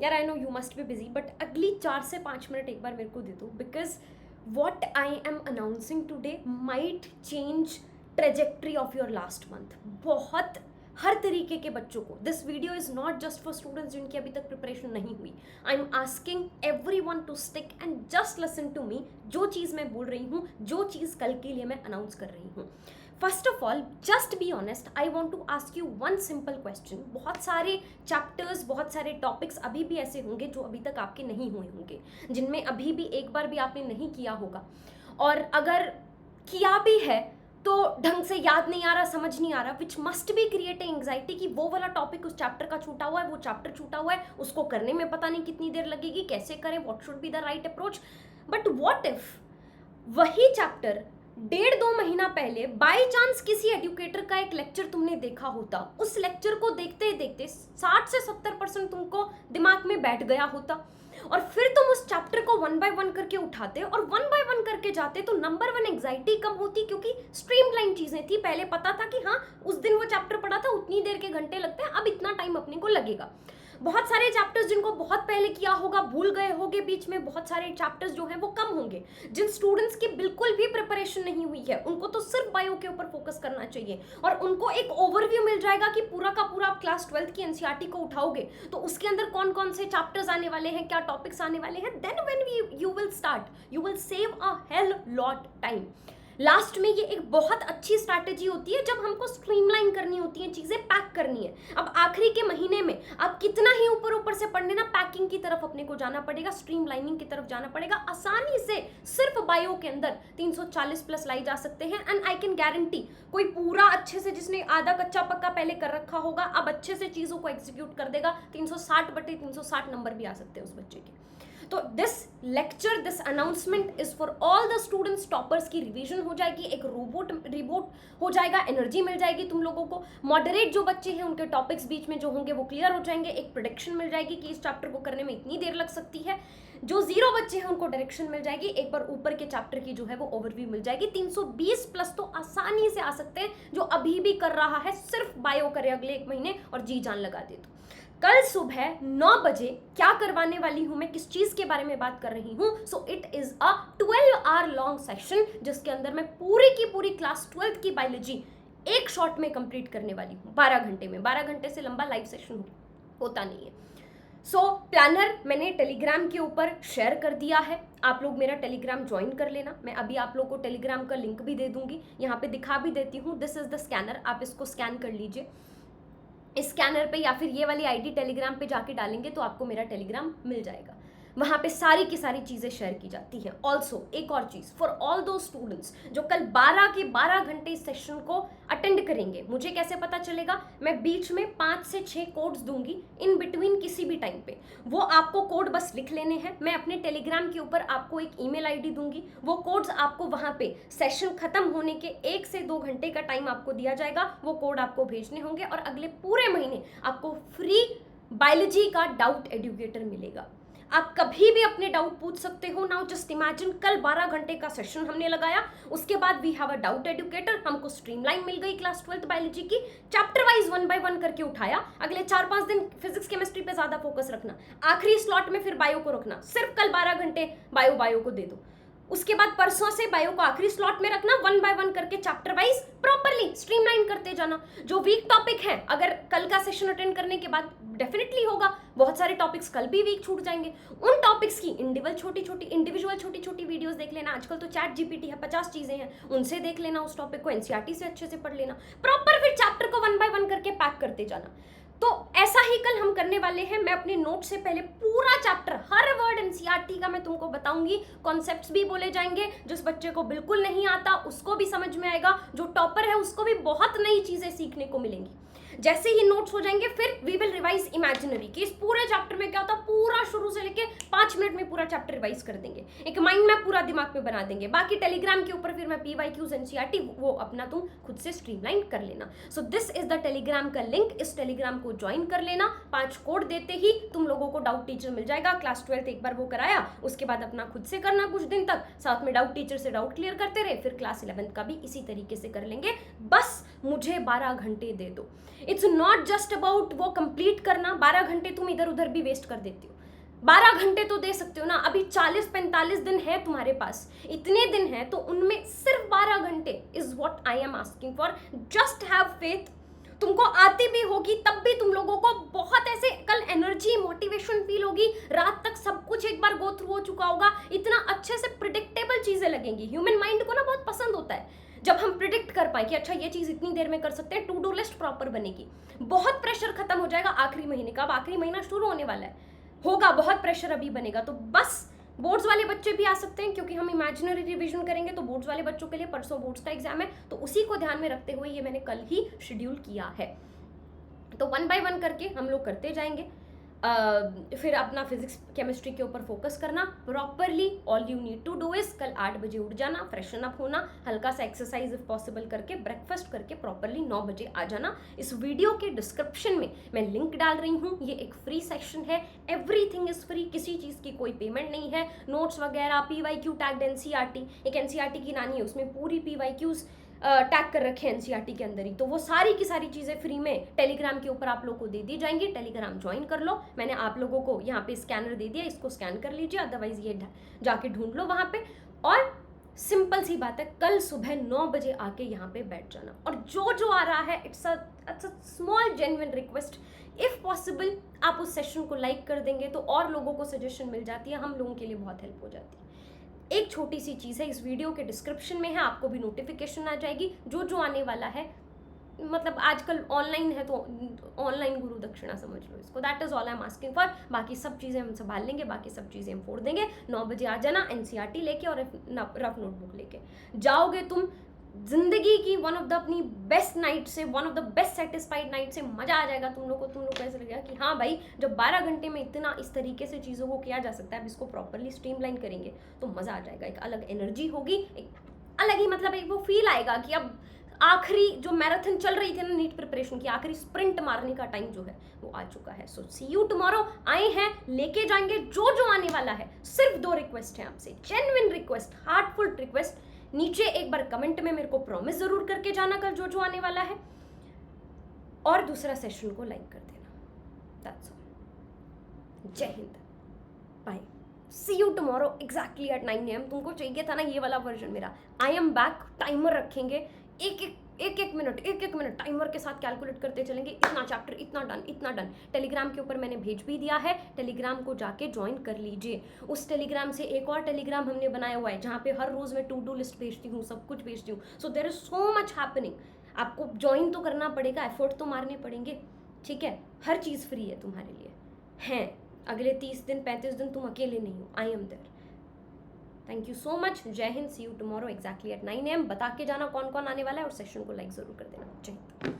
यार I know you must be busy, but अगली 4 से 5 मिनट एक बार मेरे को दे दो, because what I am announcing today might change trajectory of your last month. बहुत हर तरीके के बच्चों को, this video is not just for students जिनकी अभी तक प्रिपरेशन नहीं हुई। I am asking every one to stick and just listen to me. जो चीज़ मैं बोल रही हूँ, जो चीज़ कल के लिए मैं अनाउंस कर रही हूँ, first of all just be honest, I want to ask you one simple question. बहुत सारे चैप्टर्स, बहुत सारे टॉपिक्स अभी भी ऐसे होंगे जो अभी तक आपके नहीं हुए होंगे, जिनमें अभी भी एक बार भी आपने नहीं किया होगा, और अगर किया भी है तो ढंग से याद नहीं आ रहा, समझ नहीं आ रहा, which must be create anxiety कि वो वाला टॉपिक उस चैप्टर का छूटा हुआ है, वो चैप्टर छूटा हुआ है, उसको करने में पता नहीं कितनी देर लगेगी, कैसे करें, what should be the right approach. But what if वही चैप्टर 1.5-2 महीना पहले बाय चांस किसी एडुकेटर का एक लेक्चर तुमने देखा होता, उस लेक्चर को देखते देखते 60 से 70% तुमको दिमाग में बैठ गया होता, और फिर तुम उस चैप्टर को 1 बाय 1 करके उठाते और 1 बाय 1 करके जाते, तो नंबर 1 एंग्जाइटी कम होती, क्योंकि स्ट्रीमलाइन चीजें थी। पहले पता था कि हाँ उस दिन वो चैप्टर पढ़ा था, उतनी देर के घंटे लगते हैं, अब इतना टाइम अपने को लगेगा। बहुत सारे चैप्टर्स जिनको बहुत पहले किया होगा भूल गए होंगे, बीच में बहुत सारे चैप्टर्स जो हैं वो कम होंगे। जिन स्टूडेंट्स की बिल्कुल भी प्रिपरेशन नहीं हुई है, उनको तो सिर्फ बायो के ऊपर फोकस करना चाहिए, और उनको एक ओवरव्यू मिल जाएगा कि पूरा का पूरा आप क्लास 12th की एनसीईआरटी को उठाओगे तो उसके अंदर कौन कौन से चैप्टर्स आने वाले हैं, क्या टॉपिक्स आने वाले हैं। Then when you will start, you will save a hell lot time. Last में ये एक बहुत अच्छी स्ट्रैटेजी होती है जब हमको स्ट्रीमलाइन करनी होती है, चीजें पैक करनी है। अब आखिरी के महीने में आप कितना ही ऊपर ऊपर से पढ़ने ना, पैकिंग की तरफ अपने को जाना पड़ेगा, स्ट्रीमलाइनिंग की तरफ जाना पड़ेगा। आसानी से सिर्फ बायो के अंदर 340 प्लस लाई जा सकते हैं, एंड आई कैन गारंटी कोई पूरा अच्छे से, जिसने आधा कच्चा पक्का पहले कर रखा होगा, अब अच्छे से चीजों को एग्जीक्यूट कर देगा, 360/360 नंबर भी आ सकते हैं उस बच्चे के। तो this lecture, this announcement is for all the students. Toppers की रिवीजन हो जाएगी, एक रिबूट हो जाएगा, एनर्जी मिल जाएगी तुम लोगों को। मॉडरेट जो बच्चे हैं उनके टॉपिक्स बीच में जो होंगे वो क्लियर हो जाएंगे, एक प्रोडिक्शन मिल जाएगी कि इस चैप्टर को करने में इतनी देर लग सकती है। जो 0 बच्चे हैं उनको डायरेक्शन मिल जाएगी, एक बार ऊपर के चैप्टर की जो है वो ओवरव्यू मिल जाएगी। 320 प्लस तो आसानी से आ सकते हैं, जो अभी भी कर रहा है सिर्फ बायो करे अगले 1 महीने और जी जान लगा दे। तो कल सुबह 9 बजे क्या करवाने वाली हूं मैं, किस चीज के बारे में बात कर रही हूं। So it is a 12 hour long session, जिसके अंदर मैं पूरी की पूरी क्लास 12th की बायोलॉजी एक शॉट में कंप्लीट करने वाली हूं, 12 घंटे में। 12 घंटे से लंबा लाइव सेशन होता नहीं है। सो प्लानर मैंने टेलीग्राम के ऊपर शेयर कर दिया है, आप लोग मेरा टेलीग्राम ज्वाइन कर लेना। मैं अभी आप लोग को टेलीग्राम का लिंक भी दे दूंगी, यहाँ पे दिखा भी देती हूँ। दिस इज द स्कैनर, आप इसको स्कैन कर लीजिए। इस स्कैनर पे या फिर ये वाली आईडी टेलीग्राम पे जाके डालेंगे तो आपको मेरा टेलीग्राम मिल जाएगा, वहाँ पे सारी की सारी चीज़ें शेयर की जाती हैं। ऑल्सो एक और चीज़, फॉर ऑल दो स्टूडेंट्स जो कल 12 के 12 घंटे इस सेशन को अटेंड करेंगे, मुझे कैसे पता चलेगा, मैं बीच में 5 से 6 कोड्स दूंगी इन बिटवीन किसी भी टाइम पे। वो आपको कोड बस लिख लेने हैं, मैं अपने टेलीग्राम के ऊपर आपको एक ईमेल आईडी दूंगी, वो कोड्स आपको वहाँ पे सेशन खत्म होने के 1 से 2 घंटे का टाइम आपको दिया जाएगा, वो कोड आपको भेजने होंगे, और अगले पूरे महीने आपको फ्री बायोलॉजी का डाउट एडुकेटर मिलेगा। आप कभी भी अपने डाउट पूछ सकते हो। नाउ जस्ट इमेजिन, कल 12 घंटे का सेशन हमने लगाया, उसके बाद we have a doubt educator, हमको स्ट्रीमलाइन मिल गई क्लास 12th बायोलॉजी की, चैप्टर वाइज 1 बाय 1 करके उठाया। अगले 4-5 दिन फिजिक्स केमिस्ट्री पे ज्यादा फोकस रखना, आखिरी स्लॉट में फिर बायो को रखना, सिर्फ कल 12 घंटे बायो को दे दो। उसके बाद परसों से बायो को आखिरी स्लॉट में रखना, 1 बाय 1 करके चैप्टर वाइज प्रॉपरली स्ट्रीमलाइन करते जाना। जो वीक टॉपिक है, अगर कल का सेशन अटेंड करने के बाद डेफिनेटली होगा, बहुत सारे टॉपिक्स कल भी वीक छूट जाएंगे, उन टॉपिक्स की इंडिविजुअल छोटी छोटी वीडियोस देख लेना। आजकल तो चैट जीपीटी है, 50 चीजें हैं, उनसे देख लेना उस टॉपिक को, एनसीईआरटी से अच्छे से पढ़ लेना, प्रॉपर फिर चैप्टर को 1 बाय 1 करके पैक करते जाना। तो ऐसा ही कल हम करने वाले हैं। मैं अपने नोट से पहले पूरा चैप्टर, हर वर्ड एनसीईआरटी का मैं तुमको बताऊंगी, कॉन्सेप्ट्स भी बोले जाएंगे, जिस बच्चे को बिल्कुल नहीं आता उसको भी समझ में आएगा, जो टॉपर है उसको भी बहुत नई चीजें सीखने को मिलेंगी। जैसे ही नोट्स हो जाएंगे फिर वी विल रिवाइज इमेजिनरी कि इस पूरे चैप्टर में क्या होता, पूरा शुरू से लेके 5 मिनट मिनट में पूरा चैप्टर रिवाइज कर देंगे, एक माइंड मैप पूरा दिमाग में बना देंगे। बाकी टेलीग्राम के ऊपर फिर मैं PYQs NCERT वो अपना तुम खुद से स्ट्रीमलाइन कर लेना। So this is the Telegram का लिंक, इस टेलीग्राम को ज्वाइन कर लेना। 5 कोड देते ही तुम लोगों को डाउट टीचर मिल जाएगा। क्लास 12 एक बार वो कराया, उसके बाद अपना खुद से करना कुछ दिन तक, साथ में डाउट टीचर से डाउट क्लियर करते रहे, फिर क्लास 11 का भी इसी तरीके से कर लेंगे। बस मुझे 12 घंटे दे दो। इट्स नॉट जस्ट अबाउट वो कंप्लीट करना, 12 घंटे तुम इधर उधर भी वेस्ट कर देती हो। 12 घंटे तो दे सकते हो ना, अभी 40-45 दिन है तुम्हारे पास, इतने दिन है तो उनमें सिर्फ 12 घंटे is what I am asking for. Just have faith. तुमको आती भी होगी तब भी तुम लोगों को बहुत ऐसे कल एनर्जी मोटिवेशन फील होगी, रात तक सब कुछ एक बार गो थ्रू हो चुका होगा, इतना अच्छे से प्रिडिक्टेबल चीजें लगेंगी। ह्यूमन माइंड को ना बहुत पसंद होता है जब हम प्रिडिक्ट कर पाए कि अच्छा ये चीज इतनी देर में कर सकते हैं, टू डू लिस्ट प्रॉपर बनेगी। बहुत प्रेशर खत्म हो जाएगा आखिरी महीने का, अब आखिरी महीना शुरू होने वाला है, होगा बहुत प्रेशर अभी बनेगा। तो बस बोर्ड्स वाले बच्चे भी आ सकते हैं क्योंकि हम इमेजिनरी रिवीजन करेंगे, तो बोर्ड्स वाले बच्चों के लिए परसों बोर्ड्स का एग्जाम है, तो उसी को ध्यान में रखते हुए ये मैंने कल ही शेड्यूल किया है। तो 1 बाय 1 करके हम लोग करते जाएंगे। फिर अपना फिजिक्स केमिस्ट्री के ऊपर फोकस करना properly. All you need to do is कल 8 बजे उठ जाना, फ्रेशन अप होना, हल्का सा एक्सरसाइज इफ पॉसिबल करके ब्रेकफास्ट करके प्रॉपरली 9 बजे आ जाना। इस वीडियो के डिस्क्रिप्शन में मैं लिंक डाल रही हूँ, ये एक फ्री सेक्शन है, एवरीथिंग इज फ्री, किसी चीज़ की कोई पेमेंट नहीं है। नोट्स वगैरह PYQ टैग्ड NCERT, एक NCERT की नानी है उसमें पूरी PYQs टैग कर रखे हैं NCERT के अंदर ही, तो वो सारी की सारी चीज़ें फ्री में टेलीग्राम के ऊपर आप लोग को दे दी जाएंगी। टेलीग्राम ज्वाइन कर लो, मैंने आप लोगों को यहाँ पे स्कैनर दे दिया, इसको स्कैन कर लीजिए, अदरवाइज ये जाके ढूंढ लो वहाँ पे। और सिंपल सी बात है, कल सुबह 9 बजे आके यहाँ पे बैठ जाना। और जो आ रहा है it's a small genuine request, if possible आप उस सेशन को लाइक कर देंगे तो और लोगों को सजेशन मिल जाती है, हम लोगों के लिए बहुत हेल्प हो जाती है। एक छोटी सी चीज़ है, इस वीडियो के डिस्क्रिप्शन में है, आपको भी नोटिफिकेशन आ जाएगी जो आने वाला है। मतलब आजकल ऑनलाइन है तो ऑनलाइन गुरु दक्षिणा समझ लो इसको, that is all I am asking for. बाकी सब चीज़ें हम संभाल लेंगे, बाकी सब चीज़ें हम फोड़ देंगे। 9 बजे आ जाना, NCERT लेके और रफ नोटबुक लेके जाओगे तुम, जिंदगी की वन ऑफ द अपनी बेस्ट नाइट से, one of the best satisfied night से मजा आ जाएगा तुम लोग को ऐसा लगेगा कि हाँ भाई, जब 12 घंटे में इतना इस तरीके से चीज़ों को किया जा सकता है, अब इसको प्रॉपरली स्ट्रीमलाइन करेंगे तो मजा आ जाएगा। एक अलग एनर्जी होगी, एक अलग ही मतलब एक वो फील आएगा कि अब आखिरी जो मैराथन चल रही थी ना नीट प्रिपरेशन की, आखिरी स्प्रिंट मारने का टाइम जो है वो आ चुका है। सो सी यू टुमारो। आए हैं, लेके जाएंगे जो आने वाला है। सिर्फ 2 रिक्वेस्ट है आपसे, जेन्युइन रिक्वेस्ट, हार्टफुल रिक्वेस्ट। नीचे एक बार कमेंट में मेरे को प्रॉमिस जरूर करके जाना कल जो आने वाला है, और दूसरा सेशन को लाइक कर देना। That's all. Jai Hind, bye, see you tomorrow exactly at 9 AM। तुमको चाहिए था ना ये वाला वर्जन मेरा, आई एम बैक। टाइमर रखेंगे, एक मिनट टाइमर के साथ कैलकुलेट करते चलेंगे, इतना चैप्टर, इतना डन। टेलीग्राम के ऊपर मैंने भेज भी दिया है, टेलीग्राम को जाके ज्वाइन कर लीजिए। उस टेलीग्राम से एक और टेलीग्राम हमने बनाया हुआ है जहाँ पे हर रोज मैं टू डू लिस्ट भेजती हूँ, सब कुछ भेजती हूँ। So there is so much happening. आपको ज्वाइन तो करना पड़ेगा, एफर्ट तो मारने पड़ेंगे, ठीक है। हर चीज़ फ्री है तुम्हारे लिए, हैं अगले 30 दिन 35 दिन तुम अकेले नहीं हो, I am there. Thank you so much, Jai Hind, see you tomorrow exactly at 9 AM। बता के जाना कौन आने वाला है और सेशन को लाइक जरूर कर देना। जय हिंद।